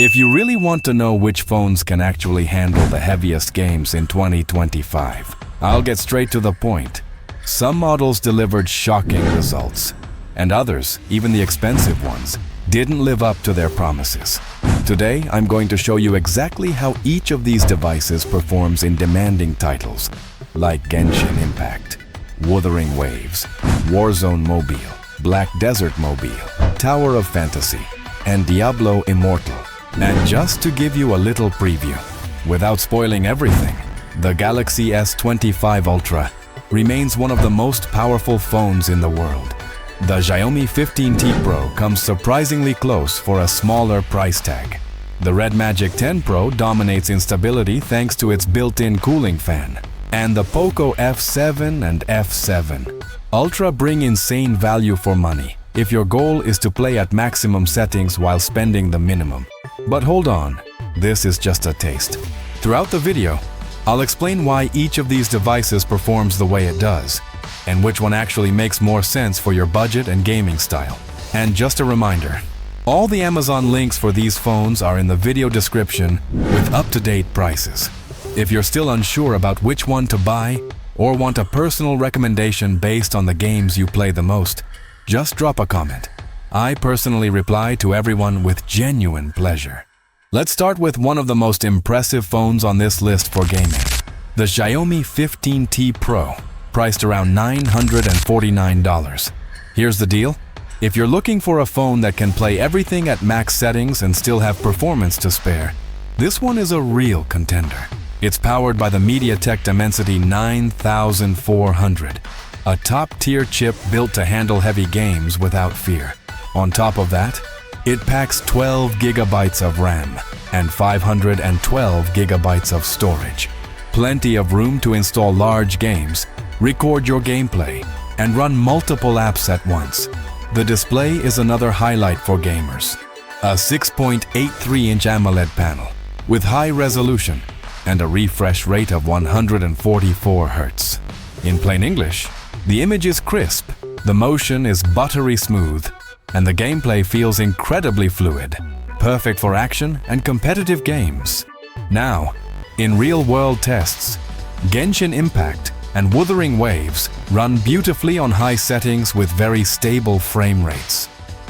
If you really want to know which phones can actually handle the heaviest games in 2025, I'll get straight to the point. Some models delivered shocking results, and others, even the expensive ones, didn't live up to their promises. Today, I'm going to show you exactly how each of these devices performs in demanding titles, like Genshin Impact, Wuthering Waves, Warzone Mobile, Black Desert Mobile, Tower of Fantasy, and Diablo Immortal. And just to give you a little preview, without spoiling everything, the Galaxy S25 Ultra remains one of the most powerful phones in the world. The Xiaomi 15T Pro comes surprisingly close for a smaller price tag. The REDMAGIC 10 Pro dominates in stability thanks to its built-in cooling fan. And the Poco F7 and F7 Ultra bring insane value for money if your goal is to play at maximum settings while spending the minimum. But hold on, this is just a taste. Throughout the video, I'll explain why each of these devices performs the way it does, and which one actually makes more sense for your budget and gaming style. And just a reminder, all the Amazon links for these phones are in the video description with up-to-date prices. If you're still unsure about which one to buy, or want a personal recommendation based on the games you play the most, just drop a comment. I personally reply to everyone with genuine pleasure. Let's start with one of the most impressive phones on this list for gaming, the Xiaomi 15T Pro, priced around $949. Here's the deal. If you're looking for a phone that can play everything at max settings and still have performance to spare, this one is a real contender. It's powered by the MediaTek Dimensity 9400, a top-tier chip built to handle heavy games without fear. On top of that, it packs 12 gigabytes of RAM and 512 gigabytes of storage. Plenty of room to install large games, record your gameplay, and run multiple apps at once. The display is another highlight for gamers. A 6.83-inch AMOLED panel with high resolution and a refresh rate of 144 Hz. In plain English, the image is crisp, the motion is buttery smooth, and the gameplay feels incredibly fluid, perfect for action and competitive games. Now, in real-world tests, Genshin Impact and Wuthering Waves run beautifully on high settings with very stable frame rates.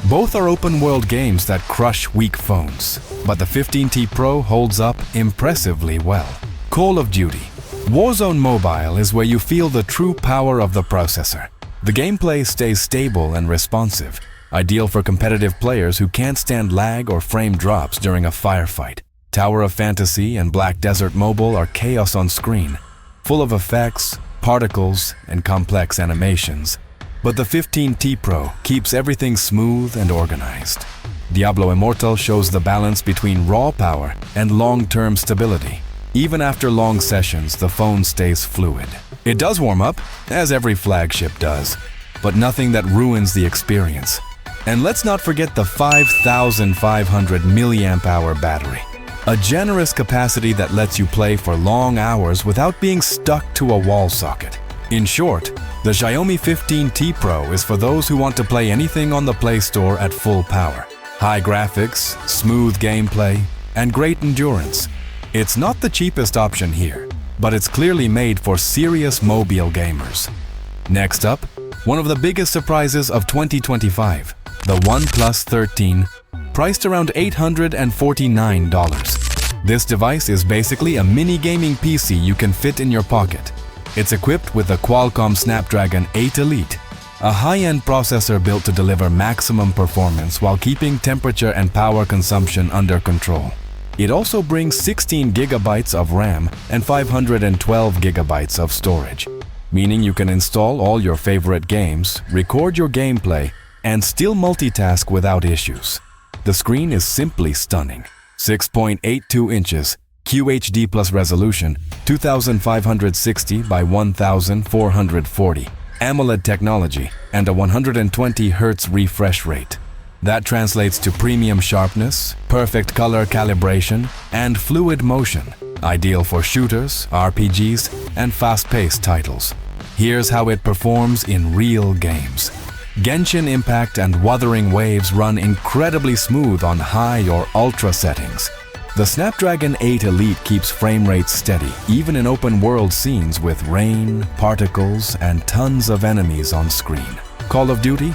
Both are open-world games that crush weak phones, but the 15T Pro holds up impressively well. Call of Duty. Warzone Mobile is where you feel the true power of the processor. The gameplay stays stable and responsive, ideal for competitive players who can't stand lag or frame drops during a firefight. Tower of Fantasy and Black Desert Mobile are chaos on screen, full of effects, particles, and complex animations. But the 15T Pro keeps everything smooth and organized. Diablo Immortal shows the balance between raw power and long-term stability. Even after long sessions, the phone stays fluid. It does warm up, as every flagship does, but nothing that ruins the experience. And let's not forget the 5,500 mAh battery, a generous capacity that lets you play for long hours without being stuck to a wall socket. In short, the Xiaomi 15T Pro is for those who want to play anything on the Play Store at full power. High graphics, smooth gameplay, and great endurance. It's not the cheapest option here, but it's clearly made for serious mobile gamers. Next up, one of the biggest surprises of 2025, the OnePlus 13, priced around $849. This device is basically a mini gaming PC you can fit in your pocket. It's equipped with the Qualcomm Snapdragon 8 Elite, a high-end processor built to deliver maximum performance while keeping temperature and power consumption under control. It also brings 16 gigabytes of RAM and 512 gigabytes of storage, meaning you can install all your favorite games, record your gameplay, and still multitask without issues. The screen is simply stunning. 6.82 inches, QHD plus resolution, 2560 by 1440, AMOLED technology, and a 120 Hz refresh rate. That translates to premium sharpness, perfect color calibration, and fluid motion, ideal for shooters, RPGs, and fast-paced titles. Here's how it performs in real games. Genshin Impact and Wuthering Waves run incredibly smooth on high or ultra settings. The Snapdragon 8 Elite keeps frame rates steady, even in open-world scenes with rain, particles, and tons of enemies on screen. Call of Duty?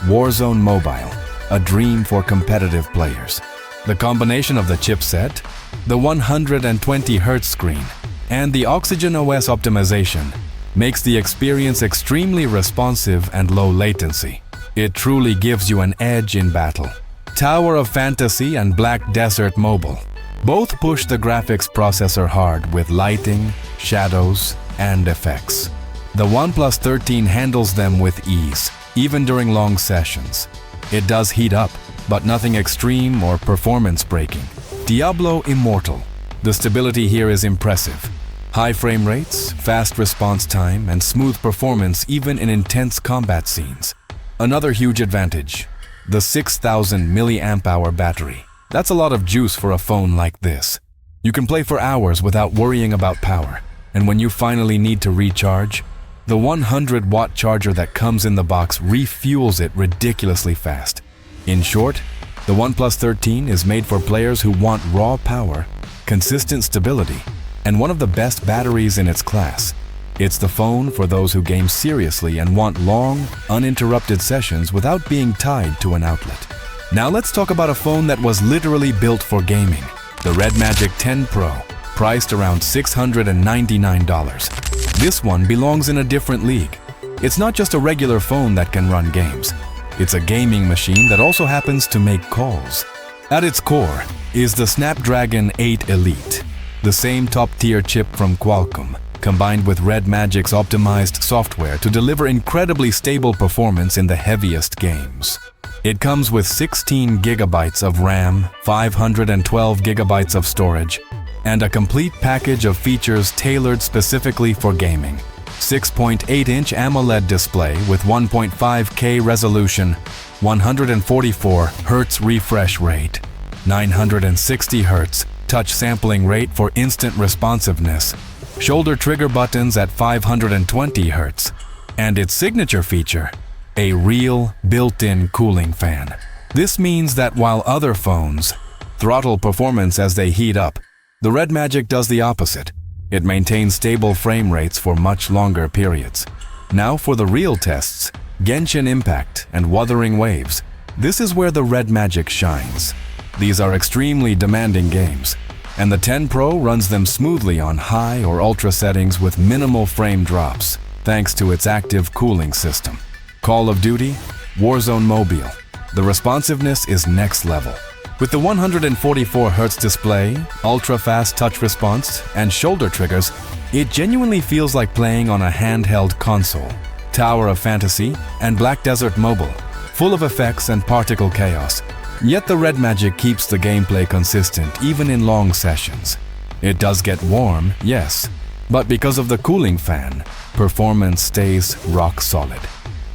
Warzone Mobile, a dream for competitive players. The combination of the chipset, the 120Hz screen, and the Oxygen OS optimization makes the experience extremely responsive and low latency. It truly gives you an edge in battle. Tower of Fantasy and Black Desert Mobile both push the graphics processor hard with lighting, shadows, and effects. The OnePlus 13 handles them with ease, even during long sessions. It does heat up, but nothing extreme or performance-breaking. Diablo Immortal. The stability here is impressive. High frame rates, fast response time, and smooth performance even in intense combat scenes. Another huge advantage, the 6,000 mAh battery. That's a lot of juice for a phone like this. You can play for hours without worrying about power, and when you finally need to recharge, the 100-watt charger that comes in the box refuels it ridiculously fast. In short, the OnePlus 13 is made for players who want raw power, consistent stability, and one of the best batteries in its class. It's the phone for those who game seriously and want long, uninterrupted sessions without being tied to an outlet. Now let's talk about a phone that was literally built for gaming, the REDMAGIC 10 Pro, priced around $699. This one belongs in a different league. It's not just a regular phone that can run games. It's a gaming machine that also happens to make calls. At its core is the Snapdragon 8 Elite, the same top-tier chip from Qualcomm, combined with REDMAGIC's optimized software to deliver incredibly stable performance in the heaviest games. It comes with 16 GB of RAM, 512 GB of storage, and a complete package of features tailored specifically for gaming. 6.8-inch AMOLED display with 1.5K resolution, 144 Hz refresh rate, 960 Hz touch sampling rate for instant responsiveness, shoulder trigger buttons at 520 Hz, and its signature feature, a real built-in cooling fan. This means that while other phones throttle performance as they heat up, the REDMAGIC does the opposite. It maintains stable frame rates for much longer periods. Now for the real tests, Genshin Impact and Wuthering Waves. This is where the REDMAGIC shines. These are extremely demanding games, and the 10 Pro runs them smoothly on high or ultra settings with minimal frame drops, thanks to its active cooling system. Call of Duty, Warzone Mobile. The responsiveness is next level. With the 144 Hz display, ultra-fast touch response, and shoulder triggers, it genuinely feels like playing on a handheld console. Tower of Fantasy and Black Desert Mobile, full of effects and particle chaos. Yet the REDMAGIC keeps the gameplay consistent even in long sessions. It does get warm, yes, but because of the cooling fan, performance stays rock solid.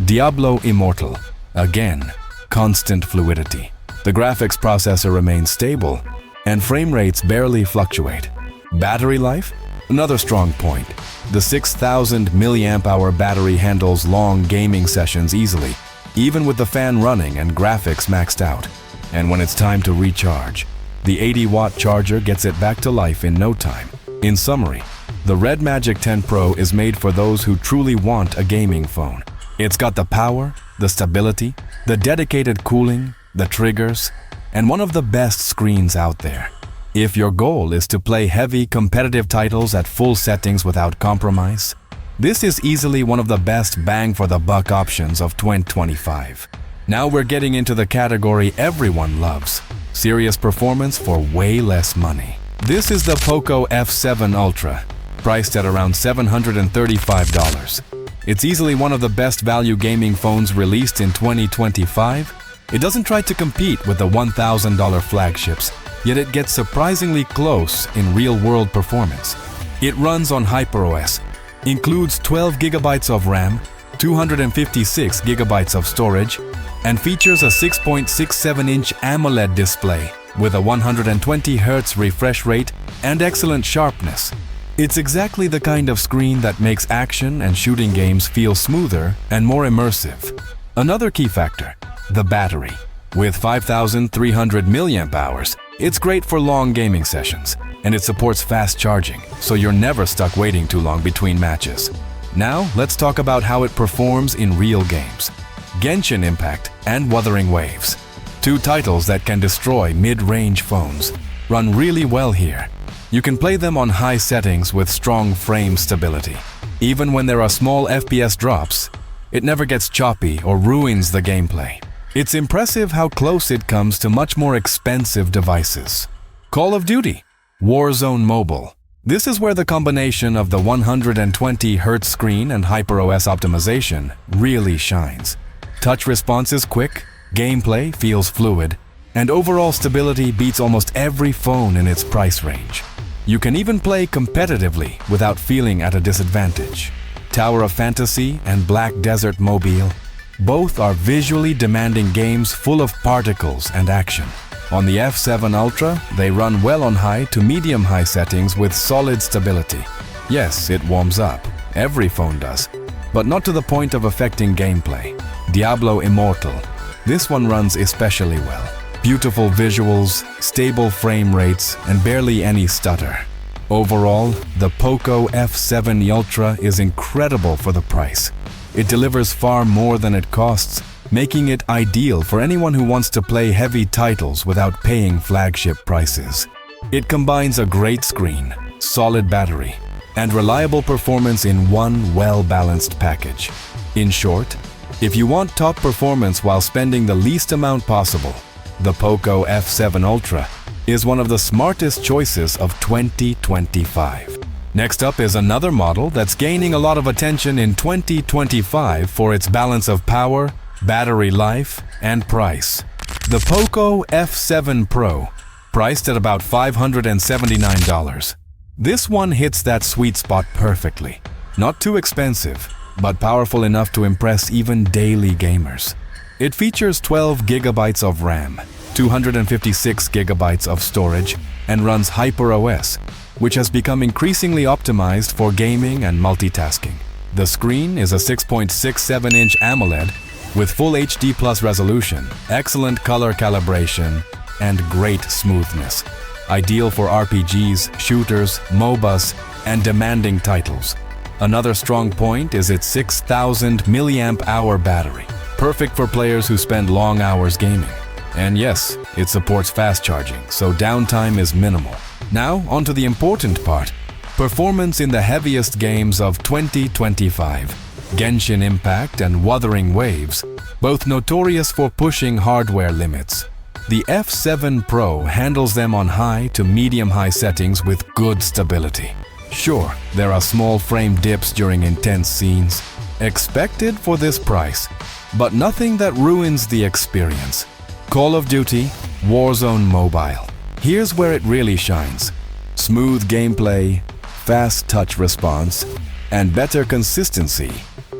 Diablo Immortal. Again, constant fluidity. The graphics processor remains stable, and frame rates barely fluctuate. Battery life? Another strong point. The 6,000 mAh battery handles long gaming sessions easily, even with the fan running and graphics maxed out. And when it's time to recharge, the 80-watt charger gets it back to life in no time. In summary, the REDMAGIC 10 Pro is made for those who truly want a gaming phone. It's got the power, the stability, the dedicated cooling, the triggers, and one of the best screens out there. If your goal is to play heavy, competitive titles at full settings without compromise, this is easily one of the best bang-for-the-buck options of 2025. Now we're getting into the category everyone loves, serious performance for way less money. This is the Poco F7 Ultra, priced at around $735. It's easily one of the best value gaming phones released in 2025. It doesn't try to compete with the $1,000 flagships, yet it gets surprisingly close in real-world performance. It runs on HyperOS, includes 12 GB of RAM, 256 GB of storage, and features a 6.67-inch AMOLED display with a 120 Hz refresh rate and excellent sharpness. It's exactly the kind of screen that makes action and shooting games feel smoother and more immersive. Another key factor, the battery. With 5,300 milliamp hours, it's great for long gaming sessions, and it supports fast charging, so you're never stuck waiting too long between matches. Now, let's talk about how it performs in real games. Genshin Impact and Wuthering Waves, two titles that can destroy mid-range phones, run really well here. You can play them on high settings with strong frame stability. Even when there are small FPS drops, it never gets choppy or ruins the gameplay. It's impressive how close it comes to much more expensive devices. Call of Duty, Warzone Mobile. This is where the combination of the 120Hz screen and HyperOS optimization really shines. Touch response is quick, gameplay feels fluid, and overall stability beats almost every phone in its price range. You can even play competitively without feeling at a disadvantage. Tower of Fantasy and Black Desert Mobile, both are visually demanding games full of particles and action. On the F7 Ultra, they run well on high to medium-high settings with solid stability. Yes, it warms up. Every phone does. But not to the point of affecting gameplay. Diablo Immortal. This one runs especially well. Beautiful visuals, stable frame rates, and barely any stutter. Overall, the Poco F7 Ultra is incredible for the price. It delivers far more than it costs, making it ideal for anyone who wants to play heavy titles without paying flagship prices. It combines a great screen, solid battery, and reliable performance in one well-balanced package. In short, if you want top performance while spending the least amount possible, the Poco F7 Ultra is one of the smartest choices of 2025. Next up is another model that's gaining a lot of attention in 2025 for its balance of power, battery life, and price. The Poco F7 Pro, priced at about $579. This one hits that sweet spot perfectly. Not too expensive, but powerful enough to impress even daily gamers. It features 12 GB of RAM, 256 GB of storage, and runs HyperOS, which has become increasingly optimized for gaming and multitasking. The screen is a 6.67-inch AMOLED with full HD Plus resolution, excellent color calibration, and great smoothness. Ideal for RPGs, shooters, MOBAs, and demanding titles. Another strong point is its 6,000 mAh battery, perfect for players who spend long hours gaming. And yes, it supports fast charging, so downtime is minimal. Now, onto the important part, performance in the heaviest games of 2025. Genshin Impact and Wuthering Waves, both notorious for pushing hardware limits. The F7 Pro handles them on high to medium-high settings with good stability. Sure, there are small frame dips during intense scenes, expected for this price, but nothing that ruins the experience. Call of Duty, Warzone Mobile. Here's where it really shines. Smooth gameplay, fast touch response, and better consistency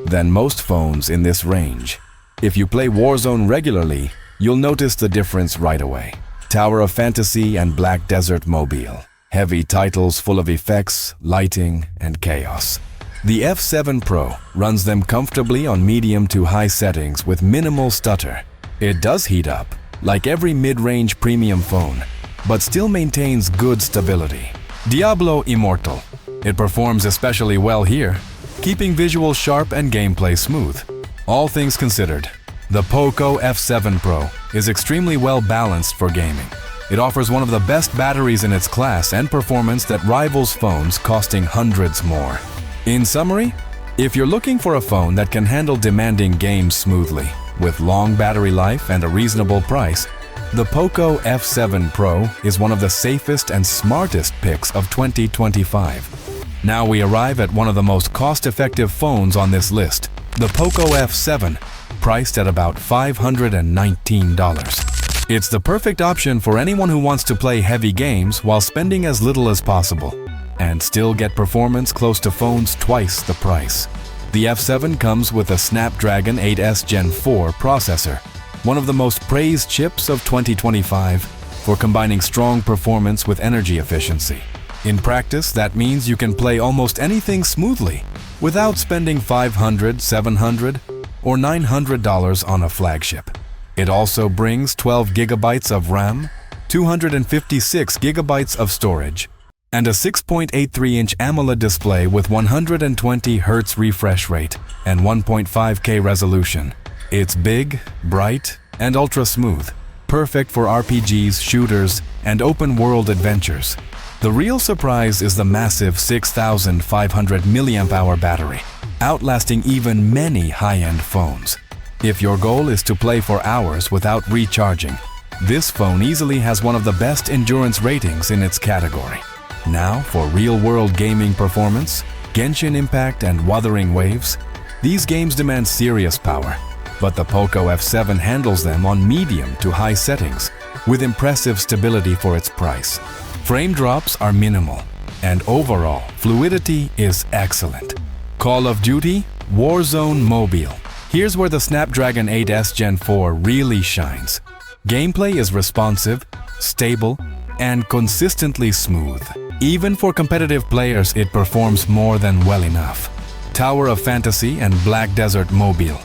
than most phones in this range. If you play Warzone regularly, you'll notice the difference right away. Tower of Fantasy and Black Desert Mobile. Heavy titles full of effects, lighting, and chaos. The F7 Pro runs them comfortably on medium to high settings with minimal stutter. It does heat up, like every mid-range premium phone, but still maintains good stability. Diablo Immortal. It performs especially well here, keeping visuals sharp and gameplay smooth. All things considered, the Poco F7 Pro is extremely well balanced for gaming. It offers one of the best batteries in its class and performance that rivals phones costing hundreds more. In summary, if you're looking for a phone that can handle demanding games smoothly, with long battery life and a reasonable price, the Poco F7 Pro is one of the safest and smartest picks of 2025. Now we arrive at one of the most cost-effective phones on this list, the Poco F7, priced at about $519. It's the perfect option for anyone who wants to play heavy games while spending as little as possible, and still get performance close to phones twice the price. The F7 comes with a Snapdragon 8S Gen 4 processor, one of the most praised chips of 2025 for combining strong performance with energy efficiency. In practice, that means you can play almost anything smoothly without spending $500, $700, or $900 on a flagship. It also brings 12 gigabytes of RAM, 256 gigabytes of storage, and a 6.83-inch AMOLED display with 120 Hz refresh rate and 1.5K resolution. It's big, bright, and ultra-smooth, perfect for RPGs, shooters, and open-world adventures. The real surprise is the massive 6,500 mAh battery, outlasting even many high-end phones. If your goal is to play for hours without recharging, this phone easily has one of the best endurance ratings in its category. Now, for real-world gaming performance, Genshin Impact and Wuthering Waves, these games demand serious power, but the Poco F7 handles them on medium to high settings with impressive stability for its price. Frame drops are minimal, and overall fluidity is excellent. Call of Duty, Warzone Mobile. Here's where the Snapdragon 8S Gen 4 really shines. Gameplay is responsive, stable, and consistently smooth. Even for competitive players, it performs more than well enough. Tower of Fantasy and Black Desert Mobile.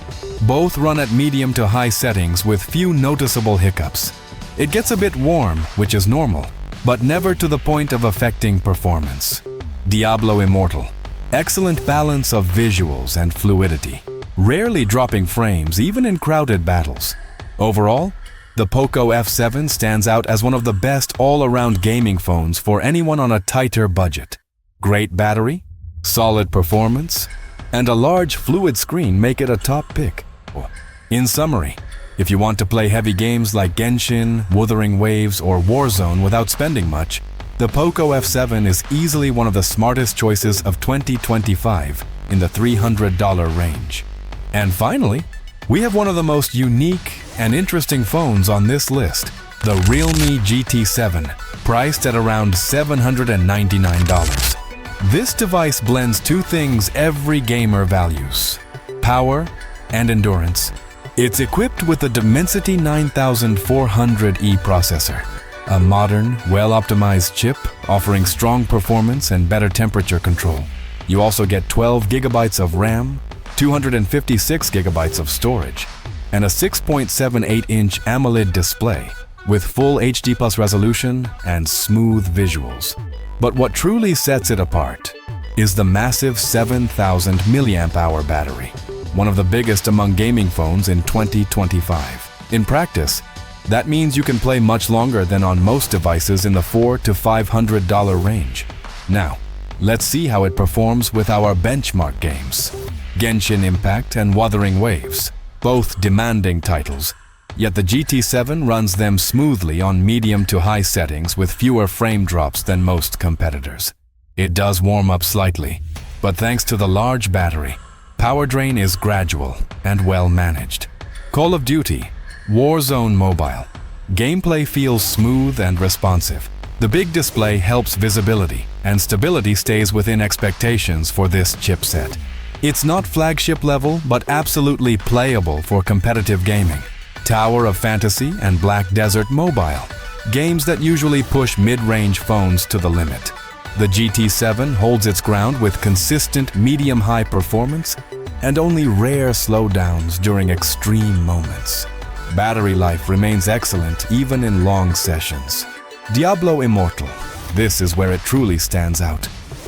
Both run at medium to high settings with few noticeable hiccups. It gets a bit warm, which is normal, but never to the point of affecting performance. Diablo Immortal. Excellent balance of visuals and fluidity, rarely dropping frames even in crowded battles. Overall, the Poco F7 stands out as one of the best all-around gaming phones for anyone on a tighter budget. Great battery, solid performance, and a large fluid screen make it a top pick. In summary, if you want to play heavy games like Genshin, Wuthering Waves, or Warzone without spending much, the Poco F7 is easily one of the smartest choices of 2025 in the $300 range. And finally, we have one of the most unique and interesting phones on this list, the Realme GT7, priced at around $799. This device blends two things every gamer values: power and endurance. It's equipped with the Dimensity 9400E processor, a modern, well-optimized chip offering strong performance and better temperature control. You also get 12 gigabytes of RAM, 256 gigabytes of storage, and a 6.78-inch AMOLED display with full HD+ resolution and smooth visuals. But what truly sets it apart is the massive 7,000 mAh battery, one of the biggest among gaming phones in 2025. In practice, that means you can play much longer than on most devices in the $400 to $500 range. Now, let's see how it performs with our benchmark games. Genshin Impact and Wuthering Waves, both demanding titles, yet the GT7 runs them smoothly on medium to high settings with fewer frame drops than most competitors. It does warm up slightly, but thanks to the large battery, power drain is gradual and well managed. Call of Duty, Warzone Mobile. Gameplay feels smooth and responsive. The big display helps visibility, and stability stays within expectations for this chipset. It's not flagship level, but absolutely playable for competitive gaming. Tower of Fantasy and Black Desert Mobile, games that usually push mid-range phones to the limit. The GT7 holds its ground with consistent medium-high performance and only rare slowdowns during extreme moments. Battery life remains excellent even in long sessions. Diablo Immortal. This is where it truly stands out.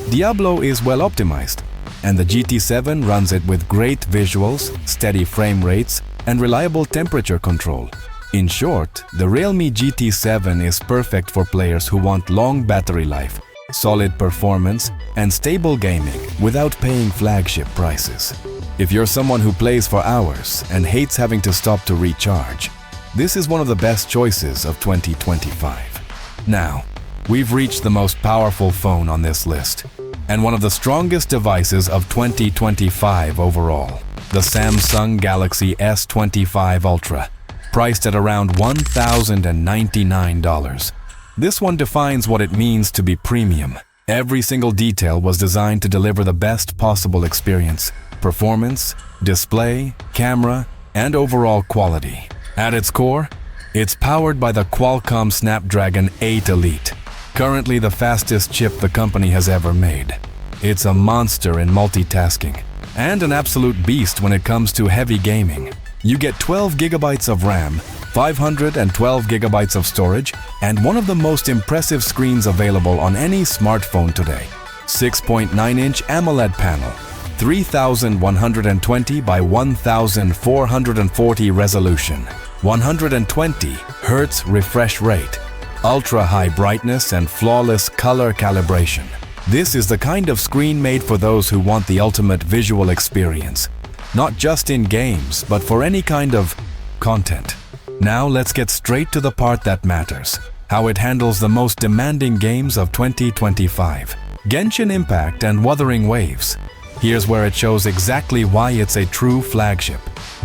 Diablo is well optimized, and the GT7 runs it with great visuals, steady frame rates, and reliable temperature control. In short, the Realme GT7 is perfect for players who want long battery life, solid performance, and stable gaming without paying flagship prices. If you're someone who plays for hours and hates having to stop to recharge, this is one of the best choices of 2025. Now, we've reached the most powerful phone on this list, and one of the strongest devices of 2025 overall, the Samsung Galaxy S25 Ultra, priced at around $1,099. This one defines what it means to be premium. Every single detail was designed to deliver the best possible experience, performance, display, camera, and overall quality. At its core, it's powered by the Qualcomm Snapdragon 8 Elite, currently the fastest chip the company has ever made. It's a monster in multitasking, and an absolute beast when it comes to heavy gaming. You get 12 gigabytes of RAM, 512 gigabytes of storage, and one of the most impressive screens available on any smartphone today. 6.9-inch AMOLED panel, 3120 by 1440 resolution, 120 Hz refresh rate, ultra-high brightness and flawless color calibration. This is the kind of screen made for those who want the ultimate visual experience, not just in games, but for any kind of content. Now let's get straight to the part that matters, how it handles the most demanding games of 2025. Genshin Impact and Wuthering Waves. Here's where it shows exactly why it's a true flagship.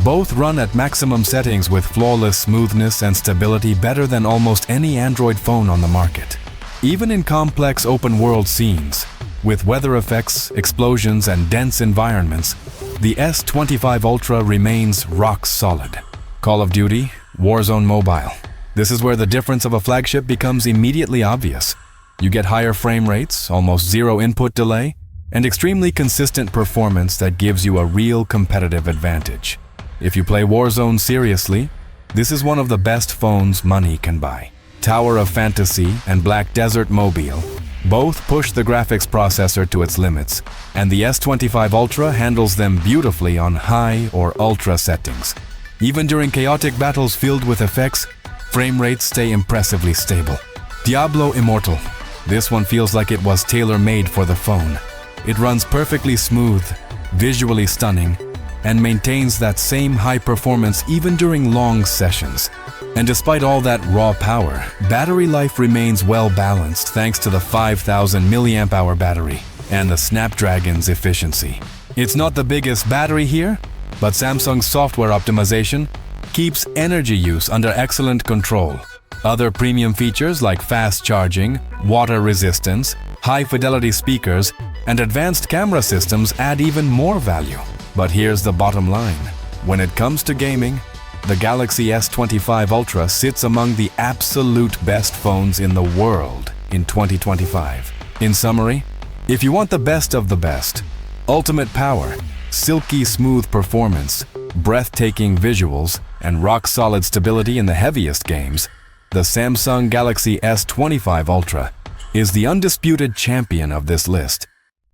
Both run at maximum settings with flawless smoothness and stability better than almost any Android phone on the market. Even in complex open-world scenes, with weather effects, explosions, and dense environments, the S25 Ultra remains rock solid. Call of Duty, Warzone Mobile. This is where the difference of a flagship becomes immediately obvious. You get higher frame rates, almost zero input delay, and extremely consistent performance that gives you a real competitive advantage. If you play Warzone seriously, this is one of the best phones money can buy. Tower of Fantasy and Black Desert Mobile both push the graphics processor to its limits, and the S25 Ultra handles them beautifully on high or ultra settings. Even during chaotic battles filled with effects, frame rates stay impressively stable. Diablo Immortal. This one feels like it was tailor-made for the phone. It runs perfectly smooth, visually stunning, and maintains that same high performance even during long sessions. And despite all that raw power, battery life remains well balanced thanks to the 5000 mAh battery and the Snapdragon's efficiency. It's not the biggest battery here, but Samsung's software optimization keeps energy use under excellent control. Other premium features like fast charging, water resistance, high-fidelity speakers, and advanced camera systems add even more value. But here's the bottom line. When it comes to gaming, the Galaxy S25 Ultra sits among the absolute best phones in the world in 2025. In summary, if you want the best of the best, ultimate power, silky smooth performance, breathtaking visuals, and rock-solid stability in the heaviest games, the Samsung Galaxy S25 Ultra is the undisputed champion of this list.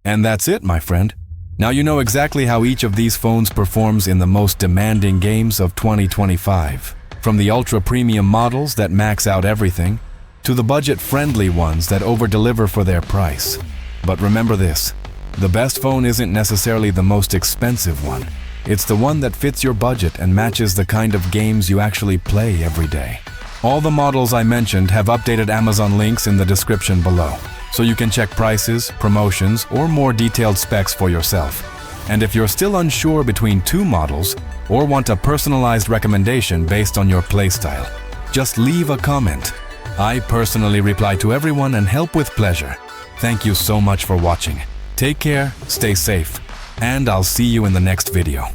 And that's it, my friend. Now you know exactly how each of these phones performs in the most demanding games of 2025. From the ultra-premium models that max out everything, to the budget-friendly ones that over-deliver for their price. But remember this, the best phone isn't necessarily the most expensive one. It's the one that fits your budget and matches the kind of games you actually play every day. All the models I mentioned have updated Amazon links in the description below, so you can check prices, promotions, or more detailed specs for yourself. And if you're still unsure between two models, or want a personalized recommendation based on your playstyle, just leave a comment. I personally reply to everyone and help with pleasure. Thank you so much for watching. Take care, stay safe, and I'll see you in the next video.